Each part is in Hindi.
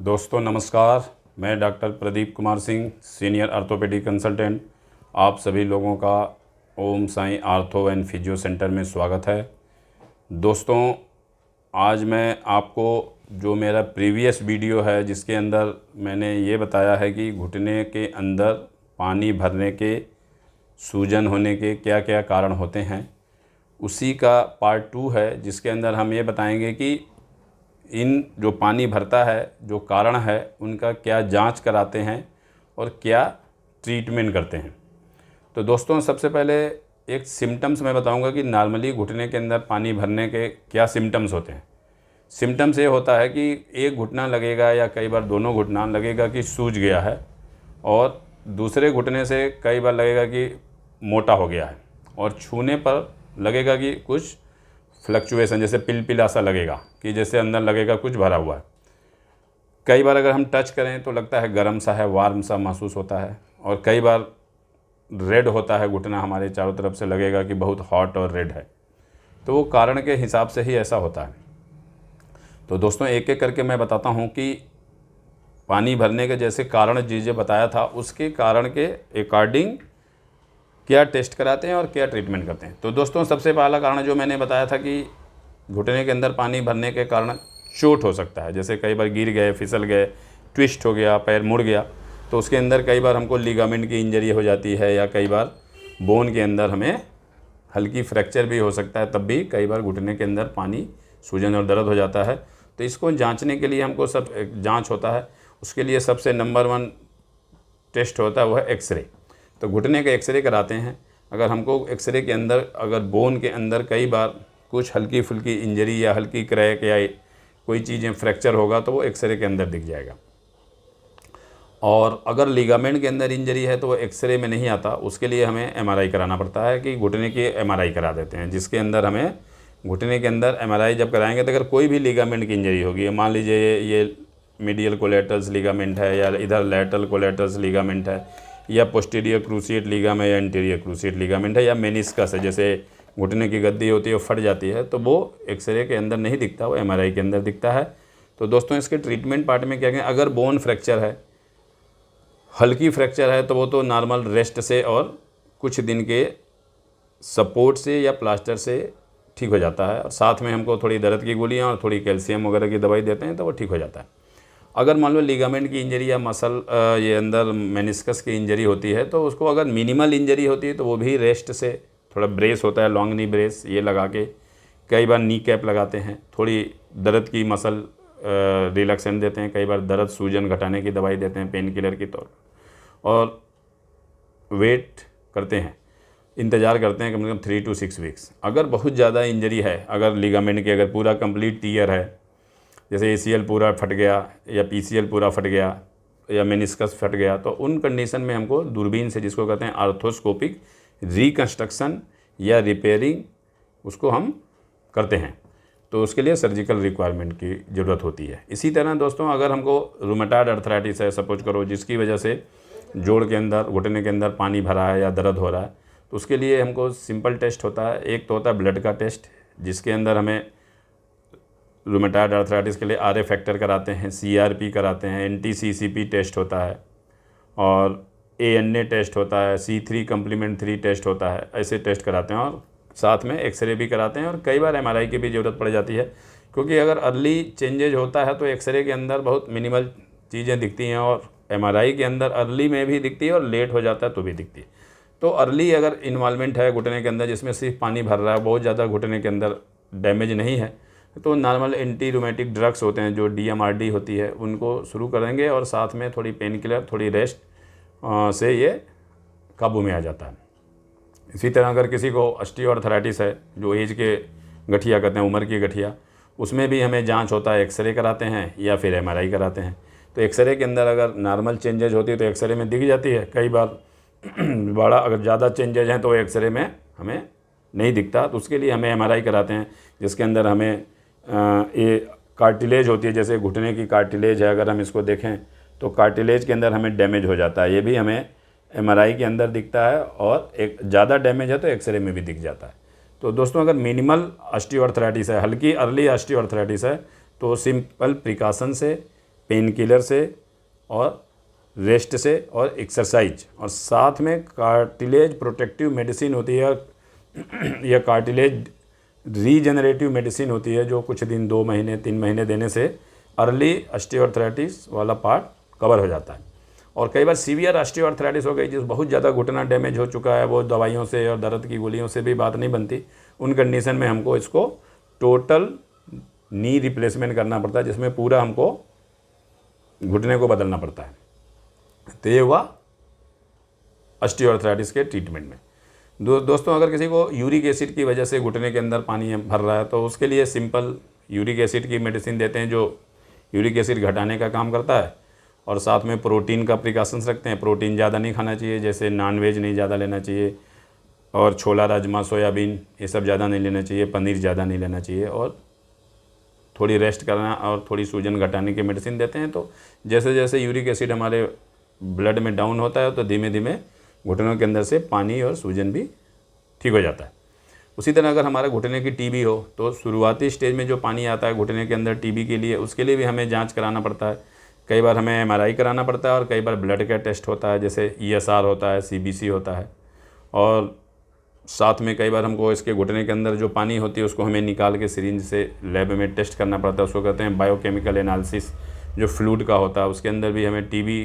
दोस्तों नमस्कार। मैं doctor Pradeep Kumar Singh, senior orthopaedic consultant, आप सभी लोगों का Om Sai ortho and physio centre में स्वागत है। दोस्तों, आज मैं आपको जो मेरा प्रीवियस वीडियो है जिसके अंदर मैंने ये बताया है कि घुटने के अंदर पानी भरने के, सूजन होने के क्या क्या कारण होते हैं, उसी का पार्ट 2 है, जिसके अंदर हम ये बताएंगे कि इन जो पानी भरता है, जो कारण है, उनका क्या जांच कराते हैं और क्या ट्रीटमेंट करते हैं। तो दोस्तों, सबसे पहले एक सिम्टम्स मैं बताऊंगा कि नॉर्मली घुटने के अंदर पानी भरने के क्या सिम्टम्स होते हैं। सिम्टम्स ये होता है कि एक घुटना लगेगा या कई बार दोनों घुटना लगेगा कि सूज गया है, और दूसरे घुटने से कई बार लगेगा कि मोटा हो गया है, और छूने पर लगेगा कि कुछ फ्लक्चुएसन, जैसे पिलपिला सा लगेगा कि जैसे अंदर लगेगा कुछ भरा हुआ है। कई बार अगर हम टच करें तो लगता है गर्म सा है, वार्म सा महसूस होता है, और कई बार रेड होता है घुटना, हमारे चारों तरफ से लगेगा कि बहुत हॉट और रेड है। तो वो कारण के हिसाब से ही ऐसा होता है। तो दोस्तों, एक एक करके मैं बताता हूँ कि पानी भरने के जैसे कारण चीज़ें बताया था, उसके कारण के अकॉर्डिंग क्या टेस्ट कराते हैं और क्या ट्रीटमेंट करते हैं। तो दोस्तों, सबसे पहला कारण जो मैंने बताया था कि घुटने के अंदर पानी भरने के कारण चोट हो सकता है। जैसे कई बार गिर गए, फिसल गए, ट्विस्ट हो गया, पैर मुड़ गया, तो उसके अंदर कई बार हमको लिगामेंट की इंजरी हो जाती है, या कई बार बोन के अंदर हमें हल्की फ्रैक्चर भी हो सकता है। तब भी कई बार घुटने के अंदर पानी, सूजन और दर्द हो जाता है। तो इसको जाँचने के लिए हमको सब जाँच होता है। उसके लिए सबसे नंबर 1 टेस्ट होता है, वो है एक्सरे। तो घुटने का एक्सरे कराते हैं। अगर हमको एक्सरे के अंदर, अगर बोन के अंदर कई बार कुछ हल्की फुल्की इंजरी या हल्की क्रैक या कोई चीज़ें फ्रैक्चर होगा, तो वो एक्सरे के अंदर दिख जाएगा। और अगर लिगामेंट के अंदर इंजरी है तो वो एक्सरे में नहीं आता, उसके लिए हमें एमआरआई कराना पड़ता है कि घुटने की एमआरआई करा देते हैं, जिसके अंदर हमें घुटने के अंदर एमआरआई जब कराएंगे तो अगर कोई भी लिगामेंट की इंजरी होगी, मान लीजिए ये मीडियल कोलेटरल्स लिगामेंट है, या इधर लैटरल कोलेटरल्स लिगामेंट है, या पोस्टीरियर क्रूसिएट लिगामेंट, या इंटीरियर क्रूसिएट लिगामेंट है, या मेनिस्कस है, जैसे घुटने की गद्दी होती है वो फट जाती है, तो वो एक्सरे के अंदर नहीं दिखता, वो एमआरआई के अंदर दिखता है। तो दोस्तों, इसके ट्रीटमेंट पार्ट में क्या कहें, अगर बोन फ्रैक्चर है, हल्की फ्रैक्चर है, तो वो तो नॉर्मल रेस्ट से और कुछ दिन के सपोर्ट से या प्लास्टर से ठीक हो जाता है, और साथ में हमको थोड़ी दर्द की गोलियाँ और थोड़ी कैल्शियम वगैरह की दवाई देते हैं, तो वो ठीक हो जाता है। अगर मान लो लिगामेंट की इंजरी या मसल ये अंदर मेनिस्कस की इंजरी होती है, तो उसको अगर मिनिमल इंजरी होती है तो वो भी रेस्ट से, थोड़ा ब्रेस होता है, लॉन्ग नी ब्रेस, ये लगा के, कई बार नी कैप लगाते हैं, थोड़ी दर्द की मसल रिलैक्सेंट देते हैं, कई बार दर्द सूजन घटाने की दवाई देते हैं पेन किलर की तौर, और वेट करते हैं, इंतज़ार करते हैं कम से कम 3 to 6 वीक्स। अगर बहुत ज़्यादा इंजरी है, अगर लिगामेंट की अगर पूरा कंप्लीट टीयर है, जैसे ACL पूरा फट गया या PCL पूरा फट गया या मेनिस्कस फट गया, तो उन कंडीशन में हमको दूरबीन से, जिसको कहते हैं आर्थोस्कोपिक रिकंस्ट्रक्शन या रिपेयरिंग, उसको हम करते हैं। तो उसके लिए सर्जिकल रिक्वायरमेंट की ज़रूरत होती है। इसी तरह दोस्तों, अगर हमको रूमेटॉइड अर्थराइटिस है, सपोज करो, जिसकी वजह से जोड़ के अंदर, घुटने के अंदर पानी भरा है या दर्द हो रहा है, तो उसके लिए हमको सिंपल टेस्ट होता है। एक तो होता है ब्लड का टेस्ट, जिसके अंदर हमें रूमेटॉइड अर्थराइटिस के लिए RA फैक्टर कराते हैं, CRP कराते हैं, NTCCP टेस्ट होता है, और ANA टेस्ट होता है, C3 कंप्लीमेंट 3 टेस्ट होता है। ऐसे टेस्ट कराते हैं, और साथ में एक्सरे भी कराते हैं, और कई बार MRI की भी ज़रूरत पड़ जाती है, क्योंकि अगर अर्ली चेंजेज होता है तो एक्सरे के अंदर बहुत मिनिमल चीज़ें दिखती हैं, और MRI के अंदर अर्ली में भी दिखती है और लेट हो जाता है तो भी दिखती है। तो अर्ली अगर इन्वॉल्वमेंट है घुटने के अंदर, जिसमें सिर्फ पानी भर रहा है, बहुत ज़्यादा घुटने के अंदर डैमेज नहीं है, तो नॉर्मल एंटी रूमेटिक ड्रग्स होते हैं, जो DMRD होती है, उनको शुरू करेंगे, और साथ में थोड़ी पेन किलर, थोड़ी रेस्ट से ये काबू में आ जाता है। इसी तरह अगर किसी को ऑस्टियोआर्थराइटिस है, जो एज के गठिया कहते हैं, उम्र की गठिया, उसमें भी हमें जांच होता है, एक्सरे कराते हैं या फिर MRI कराते हैं। तो एक्सरे के अंदर अगर नॉर्मल चेंजेज होती है तो एक्सरे में दिख जाती है, कई बार बड़ा अगर ज़्यादा चेंजेज हैं तो एक्सरे में हमें नहीं दिखता, तो उसके लिए हमें MRI कराते हैं, जिसके अंदर हमें ये कार्टिलेज होती है, जैसे घुटने की कार्टिलेज है, अगर हम इसको देखें तो कार्टिलेज के अंदर हमें डैमेज हो जाता है, ये भी हमें MRI के अंदर दिखता है, और एक ज़्यादा डैमेज है तो एक्सरे में भी दिख जाता है। तो दोस्तों, अगर मिनिमल ऑस्टियोआर्थराइटिस है, हल्की अर्ली ऑस्टियोआर्थराइटिस है, तो सिंपल प्रिकॉशन से पेन किलर से और रेस्ट से और एक्सरसाइज, और साथ में कार्टिलेज प्रोटेक्टिव मेडिसिन होती है या कार्टिलेज रीजनरेटिव मेडिसिन होती है, जो कुछ दिन 2 महीने 3 महीने देने से अर्ली ऑस्टियोआर्थराइटिस वाला पार्ट कवर हो जाता है। और कई बार सीवियर ऑस्टियोआर्थराइटिस हो गई, जिस बहुत ज़्यादा घुटना डैमेज हो चुका है, वो दवाइयों से और दर्द की गोलियों से भी बात नहीं बनती, उन कंडीशन में हमको इसको टोटल नी रिप्लेसमेंट करना पड़ता है, जिसमें पूरा हमको घुटने को बदलना पड़ता है। तो ये हुआ ऑस्टियोआर्थराइटिस के ट्रीटमेंट में। दोस्तों, अगर किसी को यूरिक एसिड की वजह से घुटने के अंदर पानी भर रहा है, तो उसके लिए सिंपल यूरिक एसिड की मेडिसिन देते हैं, जो यूरिक एसिड घटाने का काम करता है, और साथ में प्रोटीन का प्रिकॉशंस रखते हैं। प्रोटीन ज़्यादा नहीं खाना चाहिए, जैसे नॉनवेज नहीं ज़्यादा लेना चाहिए, और छोला राजमा सोयाबीन ये सब ज़्यादा नहीं लेना चाहिए, पनीर ज़्यादा नहीं लेना चाहिए, और थोड़ी रेस्ट करना और थोड़ी सूजन घटाने की मेडिसिन देते हैं। तो जैसे जैसे यूरिक एसिड हमारे ब्लड में डाउन होता है, तो धीमे धीमे घुटनों के अंदर से पानी और सूजन भी ठीक हो जाता है। उसी तरह अगर हमारे घुटने की टीबी हो, तो शुरुआती स्टेज में जो पानी आता है घुटने के अंदर टीबी के लिए, उसके लिए भी हमें जांच कराना पड़ता है। कई बार हमें एमआरआई कराना पड़ता है, और कई बार ब्लड का टेस्ट होता है, जैसे ईएसआर होता है, सीबीसी होता है, और साथ में कई बार हमको इसके घुटने के अंदर जो पानी होती है उसको हमें निकाल के सिरिंज से लैब में टेस्ट करना पड़ता है। उसको कहते हैं बायोकेमिकल एनालिसिस, जो फ्लूइड का होता है। उसके अंदर भी हमें टीबी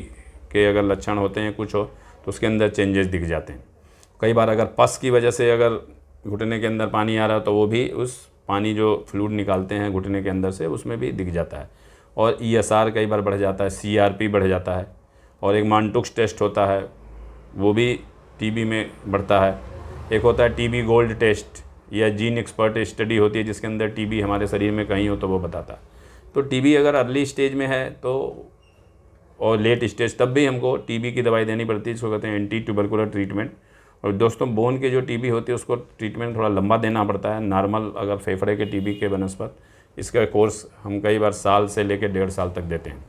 के अगर लक्षण होते हैं कुछ हो, तो उसके अंदर चेंजेस दिख जाते हैं। कई बार अगर पस की वजह से अगर घुटने के अंदर पानी आ रहा है, तो वो भी उस पानी जो फ्लूइड निकालते हैं घुटने के अंदर से, उसमें भी दिख जाता है। और ईएसआर कई बार बढ़ जाता है, सीआरपी बढ़ जाता है, और एक मांटुक्स टेस्ट होता है, वो भी टीबी में बढ़ता है। एक होता है टीबी गोल्ड टेस्ट, या जीन एक्सपर्ट स्टडी होती है, जिसके अंदर टीबी हमारे शरीर में कहीं हो तो वो बताता है। तो टीबी अगर अर्ली स्टेज में है तो, और लेट स्टेज, तब भी हमको टीबी की दवाई देनी पड़ती है, जिसको कहते हैं एंटी ट्यूबरकुलर ट्रीटमेंट। और दोस्तों, बोन के जो टीबी होती है उसको ट्रीटमेंट थोड़ा लंबा देना पड़ता है। नॉर्मल अगर फेफड़े के टीबी के बनस्पत, इसका कोर्स हम कई बार साल से लेकर 1.5 साल तक देते हैं।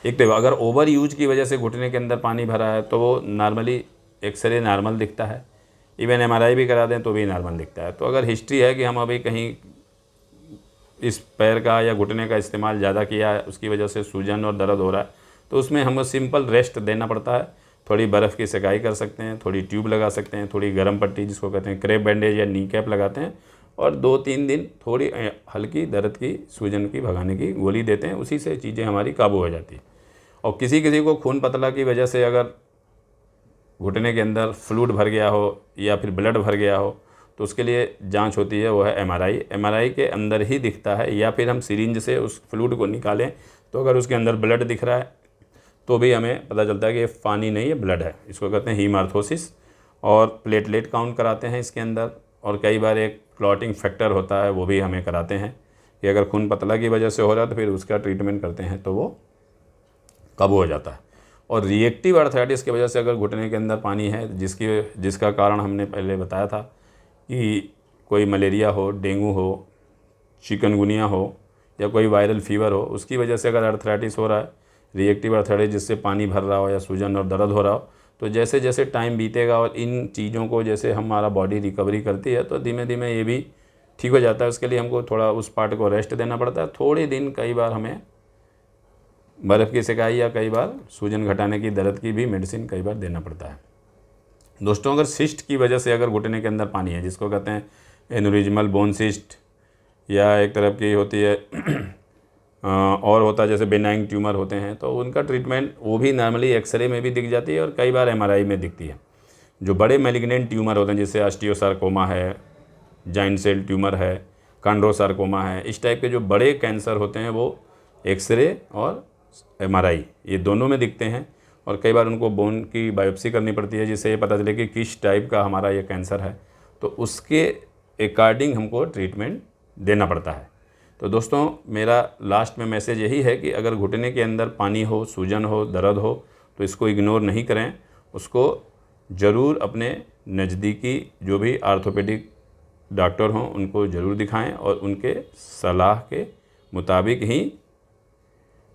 एक तो अगर ओवर यूज की वजह से घुटने के अंदर पानी भरा है, तो वो नॉर्मली एक्सरे नॉर्मल दिखता है, इवन एमआरआई भी करा दें तो भी नॉर्मल दिखता है। तो अगर हिस्ट्री है कि हम अभी कहीं इस पैर का या घुटने का इस्तेमाल ज़्यादा किया है, उसकी वजह से सूजन और दर्द हो रहा है, तो उसमें हमें सिंपल रेस्ट देना पड़ता है। थोड़ी बर्फ़ की सेकाई कर सकते हैं, थोड़ी ट्यूब लगा सकते हैं, थोड़ी गर्म पट्टी जिसको कहते हैं क्रेप बैंडेज या नी कैप लगाते हैं, और 2-3 दिन थोड़ी हल्की दर्द की सूजन की भगाने की गोली देते हैं। उसी से चीज़ें हमारी काबू हो जाती है। और किसी किसी को खून पतला की वजह से अगर घुटने के अंदर फ्लूइड भर गया हो या फिर ब्लड भर गया हो, तो उसके लिए जांच होती है, वो है एमआरआई। एमआरआई के अंदर ही दिखता है, या फिर हम सिरिंज से उस फ्लूइड को निकालें, तो अगर उसके अंदर ब्लड दिख रहा है तो भी हमें पता चलता है कि ये पानी नहीं है, ब्लड है। इसको कहते हैं हीमार्थोसिस। और प्लेटलेट काउंट कराते हैं इसके अंदर, और कई बार एक क्लॉटिंग फैक्टर होता है, वो भी हमें कराते हैं कि अगर खून पतला की वजह से हो रहा है तो फिर उसका ट्रीटमेंट करते हैं, तो वो काबू हो जाता है। और रिएक्टिव आर्थराइटिस की वजह से अगर घुटने के अंदर पानी है, जिसका कारण हमने पहले बताया था कि कोई मलेरिया हो, डेंगू हो, चिकनगुनिया हो, या कोई वायरल फीवर हो, उसकी वजह से अगर आर्थराइटिस हो रहा है, रिएक्टिव आर्थराइटिस जिससे पानी भर रहा हो या सूजन और दर्द हो रहा हो, तो जैसे जैसे टाइम बीतेगा और इन चीज़ों को जैसे हमारा बॉडी रिकवरी करती है, तो धीमे धीमे ये भी ठीक हो जाता है। उसके लिए हमको थोड़ा उस पार्ट को रेस्ट देना पड़ता है, थोड़े दिन। कई बार हमें बर्फ़ की सेकाई या कई बार सूजन घटाने की, दर्द की भी मेडिसिन कई बार देना पड़ता है। दोस्तों, अगर सिस्ट की वजह से अगर घुटने के अंदर पानी है, जिसको कहते हैं एन्यूरिज्मल बोन सिस्ट, या एक तरफ की होती है और होता है जैसे बेनाइन ट्यूमर होते हैं, तो उनका ट्रीटमेंट वो भी नॉर्मली एक्सरे में भी दिख जाती है, और कई बार एमआरआई में दिखती है। जो बड़े मैलिग्नेंट ट्यूमर होते हैं, जैसे ऑस्टियोसार्कोमा है, जाइंट सेल ट्यूमर है, कॉन्ड्रोसार्कोमा है, इस टाइप के जो बड़े कैंसर होते हैं, वो एक्सरे और एमआरआई ये दोनों में दिखते हैं। और कई बार उनको बोन की बायोप्सी करनी पड़ती है, जिससे ये पता चले कि किस टाइप का हमारा ये कैंसर है, तो उसके अकॉर्डिंग हमको ट्रीटमेंट देना पड़ता है। तो दोस्तों, मेरा लास्ट में मैसेज यही है कि अगर घुटने के अंदर पानी हो, सूजन हो, दर्द हो, तो इसको इग्नोर नहीं करें। उसको ज़रूर अपने नज़दीकी जो भी आर्थोपेडिक डॉक्टर हों उनको ज़रूर दिखाएं, और उनके सलाह के मुताबिक ही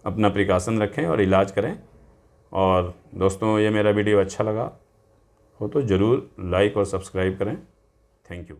अपना प्रिकॉशन रखें और इलाज करें। और दोस्तों, ये मेरा वीडियो अच्छा लगा हो तो ज़रूर लाइक और सब्सक्राइब करें। Thank you.